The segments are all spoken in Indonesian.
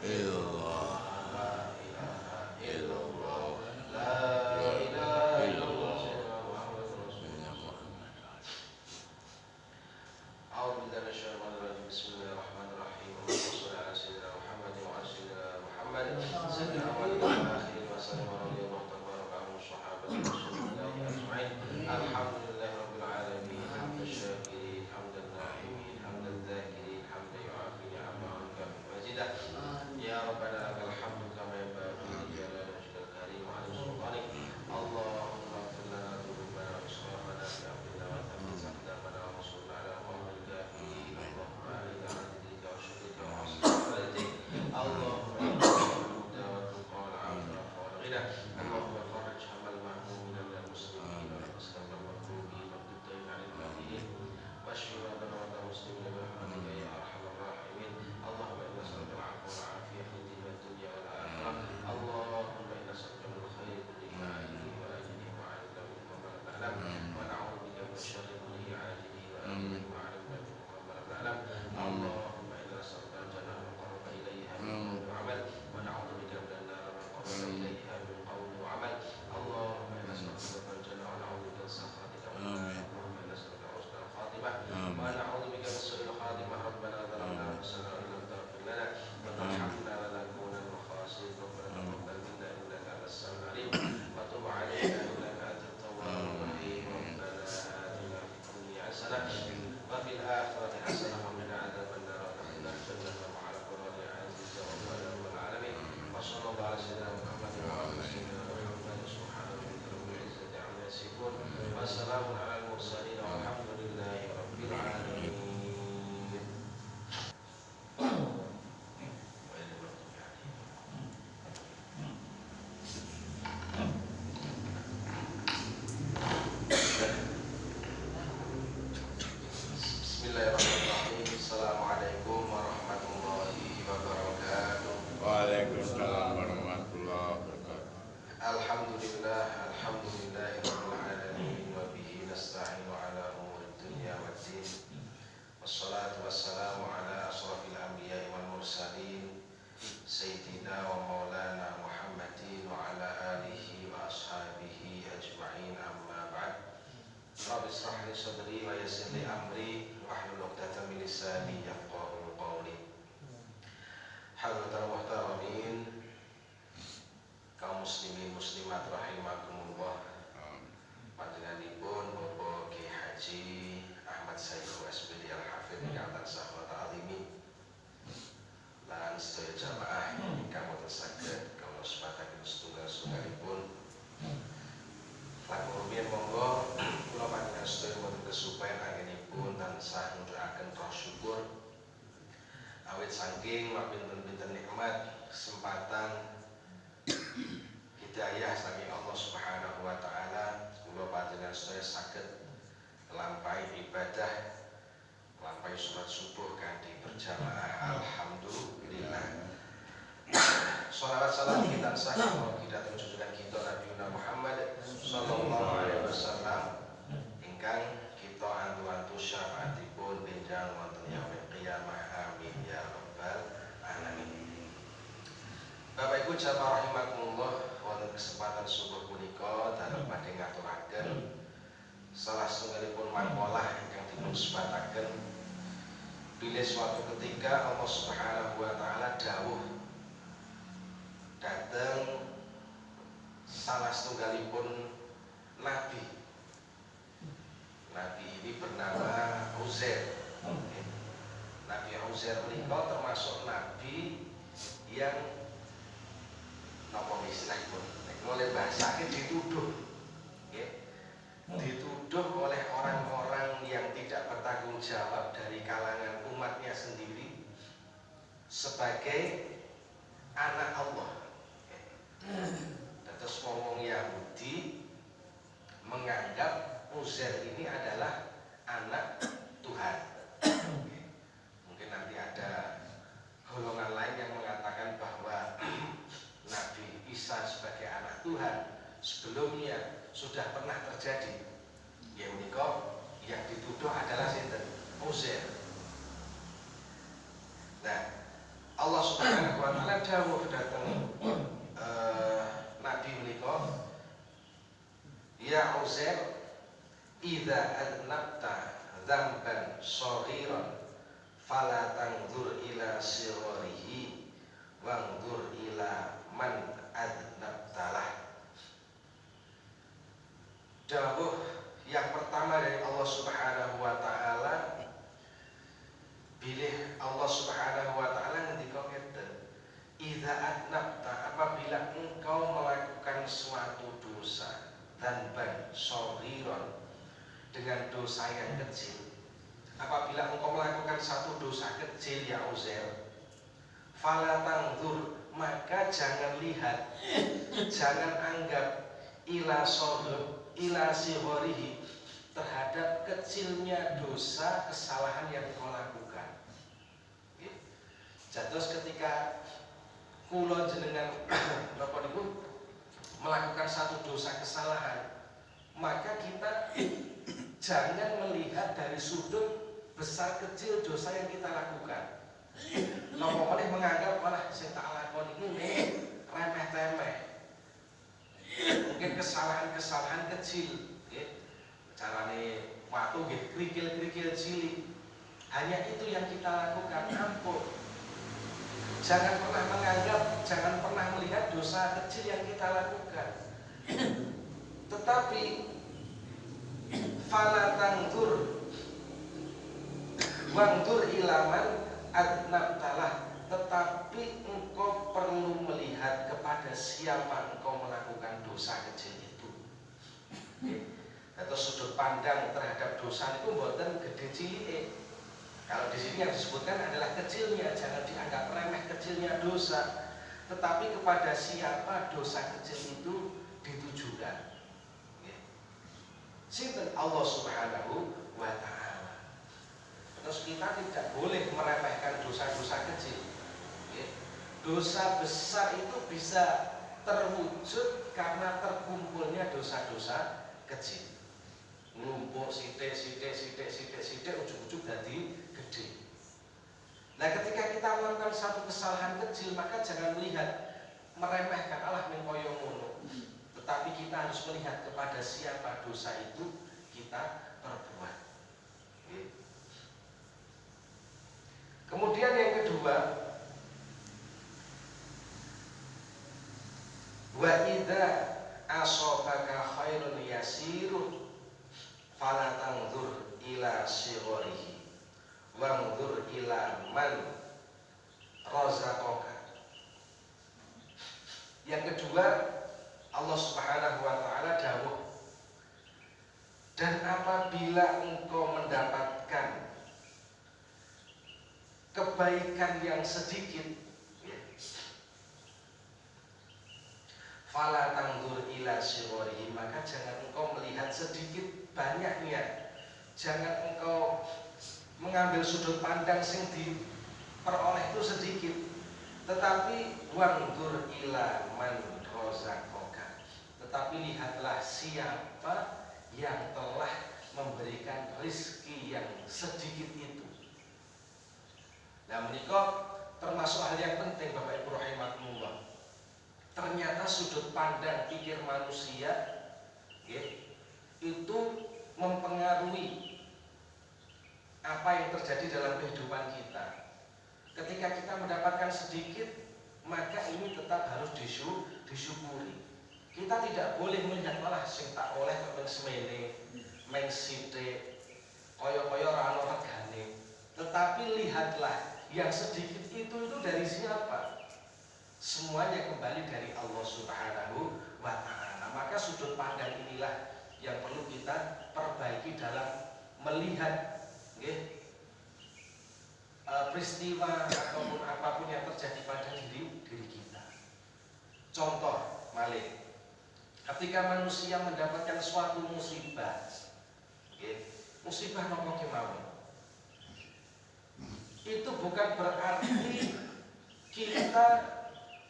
illallah, la ilaha illallah, la ilaha illallah, Muhammadur Rasulullah. A'udzu billahi minasyaitonir rajim. Bismillahirrahmanirrahim. Allahumma shalli ala sayyidina Muhammad wa ala sayyidina Muhammad sayyidina awwalin wa akhirin wa sallam radhiyallahu tabaraka anhu sahabati Rasulillah ajma'in. Alhamdulillahi rabbil alamin. Hamdan syakirin, hamdan na'imin, hamdan dzakirin, hamdan yu'afi ni'amahu wa yukafi majidah. Ya Rabbana lakal hamdu kama yanbaghi li jalali wajhikal karim wa 'ala sultanik. Allahumma ighfir lana dhunubana wa israfana fi amrina wa thabbit aqdamana wa ansurna 'ala qawmil kafirin. Allahumma a'inna 'ala dhikrika wa syukrika wa husni ibadatik. Allahumma inna al-huda wa tuqa wal 'afiya wal ghina. Allahumma farrij hamal mahmumina minal muslimin wa aslam al-makrubin wa qid 'anil kafirin. Washfi marda muslimin bi rahmatika ya arhamar rahimin. Allahumma inna nas'aluka al-'afwa wal 'afiyah fid din wad dunya wal akhirah. Allahumma inna nas'aluka min khairin kullihi ajlihi wa ajlihi wa 'alimna minhu ma lam na'lam wa na'udzu bika min syarri kullihi ajlihi wa ajlihi wa 'alimna minhu ma lam na'lam. Allahumma inna nas'aluka al-jannata wa ma qarraba ilayha min qawlin wa 'amal wa na'udzu bika minan nar wa ma qarraba ilayha min qawlin wa 'amal. Allahumma inna nas'aluka al-jannata wa na'udzu bika min sakhatika wa nar. Allahumma inna nas'aluka husnal khatimah wa na'udzu bika min su'il khatimah. Rabbana zalamna anfusana wa in lam taghfir lana wa tarhamna lanakunanna minal khasirin. Rabbana taqabbal minna innaka antas samiul 'alim wa tub 'alaina innaka antat tawwabur rahim. Rabbana atina fid dunya hasanah wa fil akhirati hasanah wa qina adzaban nar. Wa adkhilna al-jannata ma'al abrari ya rabbal alamin. Wa sallallahu ala sayyidina Muhammadin wa ala sayyidina Muhammad. Subhana rabbika rabbil izzati 'amma yasifun wa salamun 'alal mursalin walhamdulillahi rabbil alamin. Bismillahirrahmanirrahim. Assalamualaikum warahmatullahi wabarakatuh. Waalaikumsalam warahmatullahi wabarakatuh. Alhamdulillah, alhamdulillahi rabbil alamin wa bihi nasta'inu ala umurid dunya waddin. Wassalatu wassalamu ala asrafil anbiya'i wal mursalin sayyidina wa maulana Muhammadin wa ala alihi wa ashabihi ajma'in, amma ba'd. Rabbi israh li sadri wa yassir li amri wahlul 'uqdatam min lisani yafqahu qawli. Hadratal muhtaramin, kaum muslimin muslimat rahimakumullah. Panjenenganipun Bapak Ki Haji Ahmad Sayyid SPD Al-Hafidh ingkang tansah wa ta'zimi lan sedaya jamaah ingkang boten saged kawula sebataken setunggal-setunggalipun. Lan rumiyin monggo kula panjenengan sedaya boten kesupen anggenipun tansah nuduhaken roh syukur awit saking mapinten-pinten nikmat kesempatan hidayah saking Allah Subhanahu wa taala kula panjenengan sedaya saged nglampahi ibadah, nglampahi salat subuh kanthi berjamaah. Alhamdulillah. Shalawat salam kita tansah kita tunjukkan kita Nabi Muhammad sallallahu alaihi wasallam ingkang kita antu-antu syafaatipun benjang wonten yaumil qiyamah. Amin ya rabbal alamin. Bapak Ibu jamaah rahimakumullah, wonten kesempatan subuh punika dalem badhe ngaturaken salah setunggalipun makalah ingkang dipun sebataken bilih suatu ketika Allah Subhanahu wa taala dawuh dhateng salah setunggalipun nabi. Nabi ini bernama Uzair. Nabi Uzair menika termasuk nabi yang napa istilahipun nek oleh bahasa dituduh, dituduh oleh orang-orang yang tidak bertanggung jawab dari kalangan umatnya sendiri sebagai anak Allah. Terus ngomong Yahudi menganggap Uzair ini adalah anak Tuhan. Mungkin nanti ada golongan lain yang mengatakan bahwa Nabi Isa sebagai anak Tuhan sebelumnya sudah pernah terjadi. Yang menikah yang dituduh adalah sinten? Uzair. Nah, Allah Subhanahu wa taala dzamban shaghiran fala tanzur ila sirrihi wanzur ila man adnabtalah. Dawuh yang pertama dari Allah Subhanahu wa taala, bilih Allah Subhanahu wa taala ngendika ngeten, idza adnabta, apabila engkau melakukan suatu dosa, dzamban shaghiran, dengan dosa yang kecil. Apabila engkau melakukan satu dosa kecil ya Uzair, fala tanzur, maka jangan lihat, jangan anggap ila sihorihi, terhadap kecilnya dosa kesalahan yang kau lakukan. Jatuh ketika kula jenengan napa niku melakukan satu dosa kesalahan, maka kita jangan melihat dari sudut besar kecil dosa yang kita lakukan. Napa meneh menganggap malah sing tak lakoni iki remeh-temeh. Mungkin kesalahan-kesalahan kecil, carane watu nggih krikil-krikil cilik. Hanya itu yang kita lakukan, ampun. Jangan pernah menganggap, jangan pernah melihat dosa kecil yang kita lakukan. Tetapi fala tanzur wanzur ilaman adnabtalah, tetapi engkau perlu melihat kepada siapa engkau melakukan dosa kecil itu. Atau sudut pandang terhadap dosa itu mboten gede cilike. Kalau di sini yang disebutkan adalah kecilnya, jangan dianggap remeh kecilnya dosa, tetapi kepada siapa dosa kecil itu ditujukan. Sinten Allah Subhanahu wa taala. Terus kita tidak boleh meremehkan dosa-dosa kecil. Dosa besar itu bisa terwujud karena terkumpulnya dosa-dosa kecil. Nglumpuk sithik ujug-ujug dadi gede. Nah, ketika kita melakukan satu kesalahan kecil, maka jangan melihat meremehkan Allah men koyo ngono. Tetapi kita harus melihat kepada siapa dosa itu kita perbuat. Kemudian yang kedua, wa idza asabaka khairun yasirun fala tanzur ila sigharihi wanzur ila man razaqaka. Yang kedua, Allah Subhanahu wa taala dawuh, dan apabila engkau mendapatkan kebaikan yang sedikit, fala tanzur ila sigharihi, maka jangan engkau melihat sedikit banyaknya, jangan engkau mengambil sudut pandang sing diperoleh itu sedikit, tetapi wanzur ila man razaqaka, tetapi lihatlah siapa yang telah memberikan rezeki yang sedikit itu. Nah, menika termasuk hal yang penting Bapak Ibu rahimakumullah. Ternyata sudut pandang pikir manusia itu mempengaruhi apa yang terjadi dalam kehidupan kita. Ketika kita mendapatkan sedikit, maka ini tetap harus disyukuri. Kita tidak boleh melihat malah sing tak oleh kok semene, meng sithik, kaya-kaya ora ana regane. Tetapi lihatlah yang sedikit itu dari siapa? Semuanya kembali dari Allah Subhanahu wa taala. Maka sudut pandang inilah yang perlu kita perbaiki dalam melihat peristiwa ataupun apapun yang terjadi pada diri kita. Contoh malih, ketika manusia mendapatkan suatu musibah, musibah nopo kemawon, itu bukan berarti kita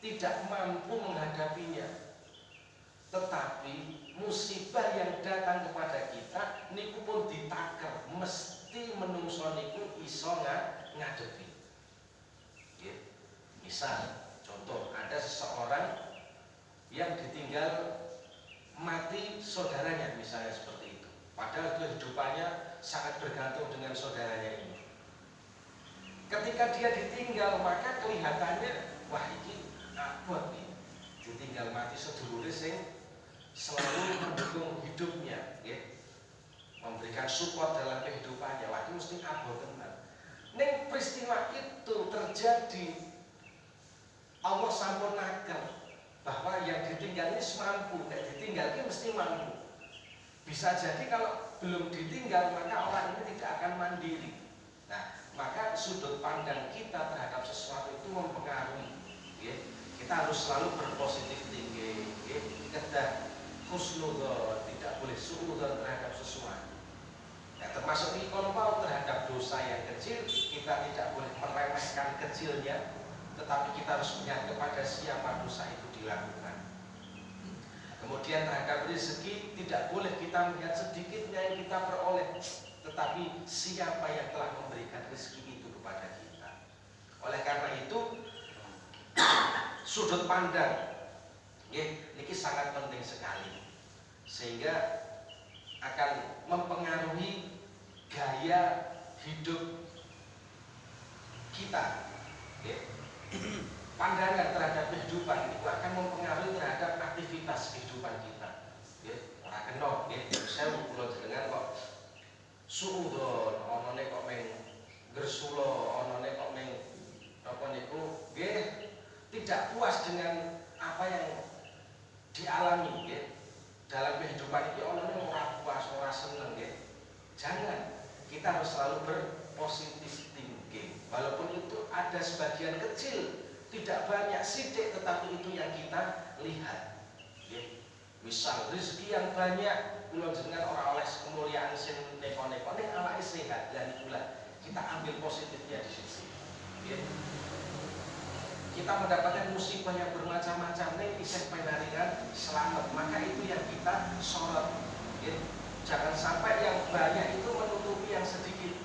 tidak mampu menghadapinya, tetapi musibah yang datang kepada kita niku pun ditaker, mesti menungso niku iso ngadepi. Misal contoh, ada seseorang yang ditinggal mati saudaranya, misalnya seperti itu. Padahal kehidupannya sangat bergantung dengan saudaranya ini. Ketika dia ditinggal, maka kelihatannya wah ini abot nih, ditinggal mati sedulure sing selalu mendukung hidupnya, ya, memberikan support dalam kehidupannya. Wah ini mesti abot tenan. Ning peristiwa itu terjadi, Allah sampurnakan bahwa yang ditinggal ini mampu, ditinggal ini mesti mampu. Bisa jadi kalau belum ditinggal maka orang ini tidak akan mandiri. Nah, maka sudut pandang kita terhadap sesuatu itu mempengaruhi. Ya. Kita harus selalu berpositif tinggi, ya. Kedah husnudzon, tidak boleh suudzon terhadap sesuatu. Nah, termasuk iqomah terhadap dosa yang kecil, kita tidak boleh meremehkan kecilnya, tetapi kita harus melihat kepada siapa dosa itu dilakukan. Kemudian terhadap rezeki tidak boleh kita melihat sedikitnya yang kita peroleh, tetapi siapa yang telah memberikan rezeki itu kepada kita. Oleh karena itu sudut pandang ini sangat penting sekali, sehingga akan mempengaruhi gaya hidup kita. Pandangan terhadap kehidupan itu akan mempengaruhi terhadap aktivitas kehidupan kita. Ora kena, saya kula jenengan kok suudzon, onone kok meng gersulo, onone kok meng apa niku nggih tidak puas dengan apa yang dialami nggih. Dalam kehidupan ini onone ora puas, ora seneng nggih. Jangan, kita harus selalu berpositif thinking. Walaupun itu ada sebagian kecil, tidak banyak, sidik, tetapi itu yang kita lihat. Misal rezeki yang banyak, kula jenengan ora oleh kemuliaan sing neko-neko, ning awake sehat, dan itulah kita ambil positifnya di sini. Kita mendapatkan musibah yang bermacam-macam, ning isih penaringan selamat, maka itu yang kita sorot. Jangan sampai yang banyak itu menutupi yang sedikit,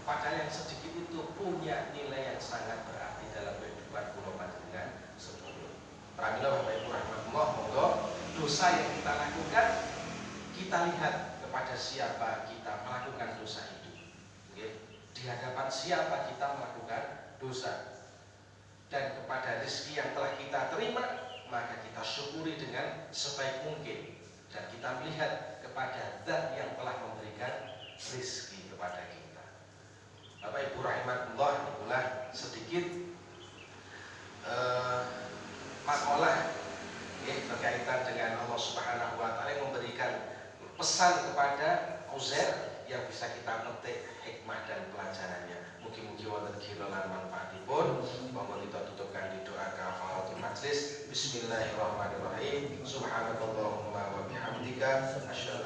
padahal yang sedikit itu punya nilai yang sangat berarti dalam kehidupan kula panjenengan sedulur. Pramila Bapak Ibu rahmatullah, monggo dosa yang kita lakukan, kita lihat kepada siapa kita melakukan dosa itu. Di hadapan siapa kita melakukan dosa, dan kepada rezeki yang telah kita terima, maka kita syukuri dengan sebaik mungkin, dan kita melihat kepada zat yang telah memberikan rezeki kepada kita. Bapak Ibu rahmatullah, itulah sedikit makalah berkaitan dengan Allah Subhanahu wa taala yang memberikan pesan kepada Uzair yang bisa kita petik hikmah dan pelajarannya. Mugi-mugi wonten kira lan manfaatipun. Monggo kita tutupkan di doa kafaratul majlis. Bismillahirrahmanirrahim. Subhanakallahumma wa bihamdika asyhadu